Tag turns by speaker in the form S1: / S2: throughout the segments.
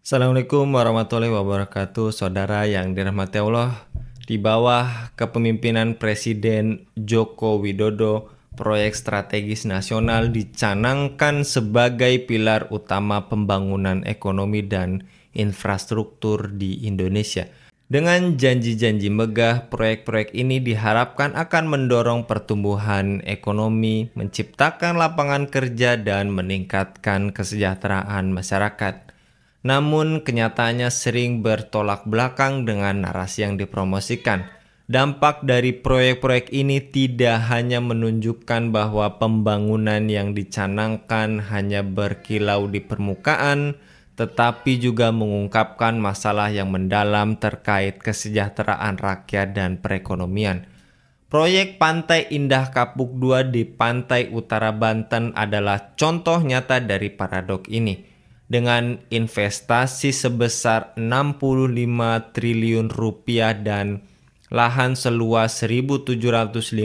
S1: Assalamualaikum warahmatullahi wabarakatuh, saudara yang dirahmati Allah. Di bawah kepemimpinan Presiden Joko Widodo, proyek strategis nasional dicanangkan sebagai pilar utama pembangunan ekonomi dan infrastruktur di Indonesia. Dengan janji-janji megah, proyek-proyek ini diharapkan akan mendorong pertumbuhan ekonomi, menciptakan lapangan kerja, dan meningkatkan kesejahteraan masyarakat. Namun kenyataannya sering bertolak belakang dengan narasi yang dipromosikan. Dampak dari proyek-proyek ini tidak hanya menunjukkan bahwa pembangunan yang dicanangkan hanya berkilau di permukaan, tetapi juga mengungkapkan masalah yang mendalam terkait kesejahteraan rakyat dan perekonomian. Proyek Pantai Indah Kapuk II di pantai utara Banten adalah contoh nyata dari paradok ini. Dengan investasi sebesar 65 triliun rupiah dan lahan seluas 1.756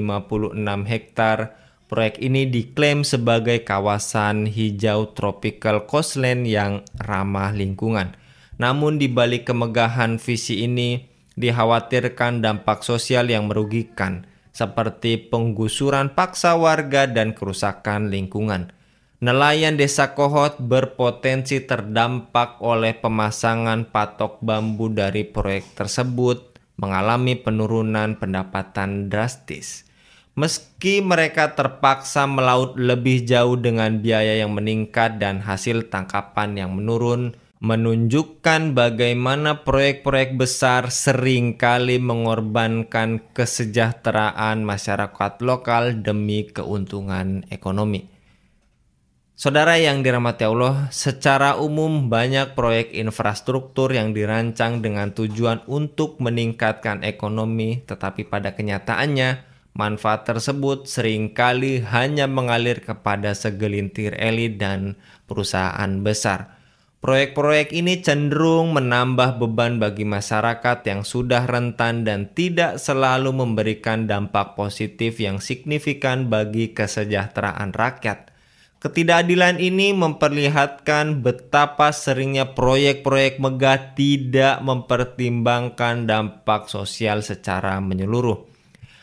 S1: hektar, proyek ini diklaim sebagai kawasan hijau tropical coastland yang ramah lingkungan. Namun di balik kemegahan visi ini, dikhawatirkan dampak sosial yang merugikan, seperti penggusuran paksa warga dan kerusakan lingkungan. Nelayan Desa Kohot berpotensi terdampak oleh pemasangan patok bambu dari proyek tersebut mengalami penurunan pendapatan drastis. Meski mereka terpaksa melaut lebih jauh dengan biaya yang meningkat dan hasil tangkapan yang menurun, menunjukkan bagaimana proyek-proyek besar seringkali mengorbankan kesejahteraan masyarakat lokal demi keuntungan ekonomi. Saudara yang dirahmati Allah, secara umum banyak proyek infrastruktur yang dirancang dengan tujuan untuk meningkatkan ekonomi, tetapi pada kenyataannya, manfaat tersebut seringkali hanya mengalir kepada segelintir elit dan perusahaan besar. Proyek-proyek ini cenderung menambah beban bagi masyarakat yang sudah rentan dan tidak selalu memberikan dampak positif yang signifikan bagi kesejahteraan rakyat. Ketidakadilan ini memperlihatkan betapa seringnya proyek-proyek megah tidak mempertimbangkan dampak sosial secara menyeluruh.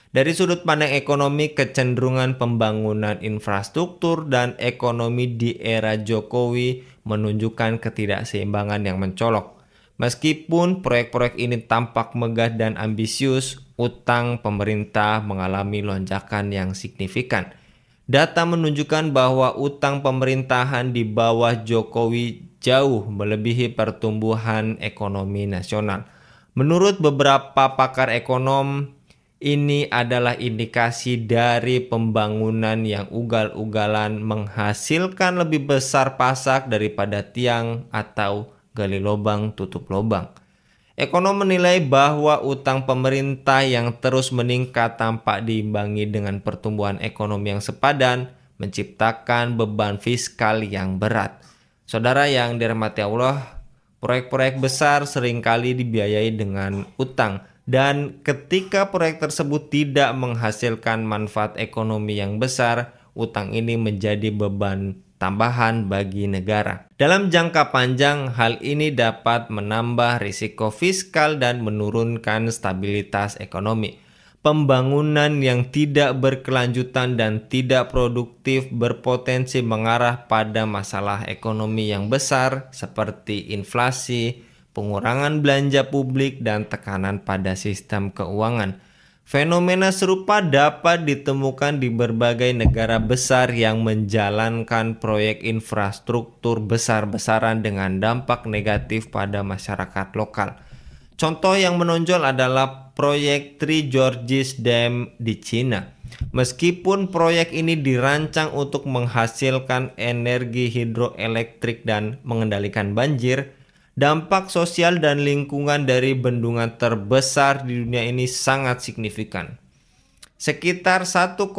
S1: Dari sudut pandang ekonomi, kecenderungan pembangunan infrastruktur dan ekonomi di era Jokowi menunjukkan ketidakseimbangan yang mencolok. Meskipun proyek-proyek ini tampak megah dan ambisius, utang pemerintah mengalami lonjakan yang signifikan. Data menunjukkan bahwa utang pemerintahan di bawah Jokowi jauh melebihi pertumbuhan ekonomi nasional. Menurut beberapa pakar ekonom, ini adalah indikasi dari pembangunan yang ugal-ugalan menghasilkan lebih besar pasak daripada tiang atau gali lubang tutup lubang. Ekonom menilai bahwa utang pemerintah yang terus meningkat tanpa diimbangi dengan pertumbuhan ekonomi yang sepadan, menciptakan beban fiskal yang berat. Saudara yang dirahmati Allah, proyek-proyek besar seringkali dibiayai dengan utang, dan ketika proyek tersebut tidak menghasilkan manfaat ekonomi yang besar, utang ini menjadi beban tambahan bagi negara. Dalam jangka panjang, hal ini dapat menambah risiko fiskal dan menurunkan stabilitas ekonomi. Pembangunan yang tidak berkelanjutan dan tidak produktif berpotensi mengarah pada masalah ekonomi yang besar seperti inflasi, pengurangan belanja publik, dan tekanan pada sistem keuangan. Fenomena serupa dapat ditemukan di berbagai negara besar yang menjalankan proyek infrastruktur besar-besaran dengan dampak negatif pada masyarakat lokal. Contoh yang menonjol adalah proyek Three Gorges Dam di Cina. Meskipun proyek ini dirancang untuk menghasilkan energi hidroelektrik dan mengendalikan banjir, dampak sosial dan lingkungan dari bendungan terbesar di dunia ini sangat signifikan. Sekitar 1,3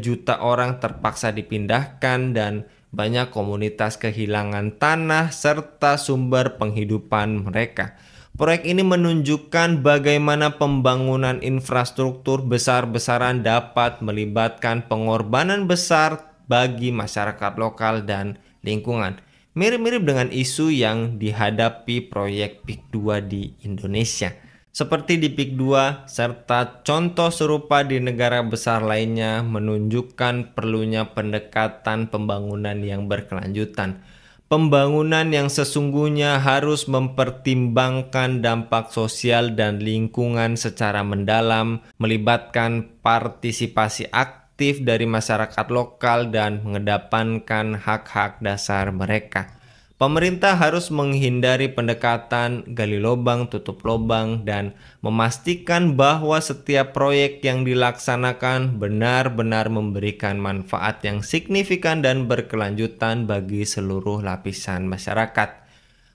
S1: juta orang terpaksa dipindahkan dan banyak komunitas kehilangan tanah serta sumber penghidupan mereka. Proyek ini menunjukkan bagaimana pembangunan infrastruktur besar-besaran dapat melibatkan pengorbanan besar bagi masyarakat lokal dan lingkungan. Mirip-mirip dengan isu yang dihadapi proyek PIK 2 di Indonesia. Seperti di PIK 2 serta contoh serupa di negara besar lainnya menunjukkan perlunya pendekatan pembangunan yang berkelanjutan. Pembangunan yang sesungguhnya harus mempertimbangkan dampak sosial dan lingkungan secara mendalam, melibatkan partisipasi aktif dari masyarakat lokal dan mengedepankan hak-hak dasar mereka. Pemerintah harus menghindari pendekatan gali lubang tutup lubang dan memastikan bahwa setiap proyek yang dilaksanakan benar-benar memberikan manfaat yang signifikan dan berkelanjutan bagi seluruh lapisan masyarakat.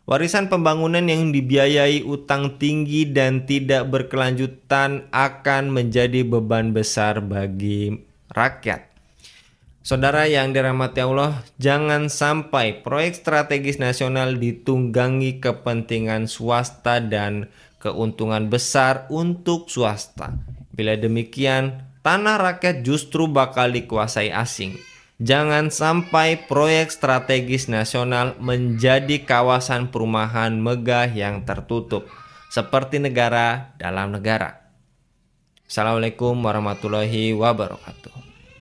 S1: Warisan pembangunan yang dibiayai utang tinggi dan tidak berkelanjutan akan menjadi beban besar bagi rakyat. Saudara yang dirahmati Allah, jangan sampai proyek strategis nasional ditunggangi kepentingan swasta dan keuntungan besar untuk swasta. Bila demikian, tanah rakyat justru bakal dikuasai asing. Jangan sampai proyek strategis nasional menjadi kawasan perumahan megah yang tertutup, seperti negara dalam negara. Assalamualaikum warahmatullahi wabarakatuh.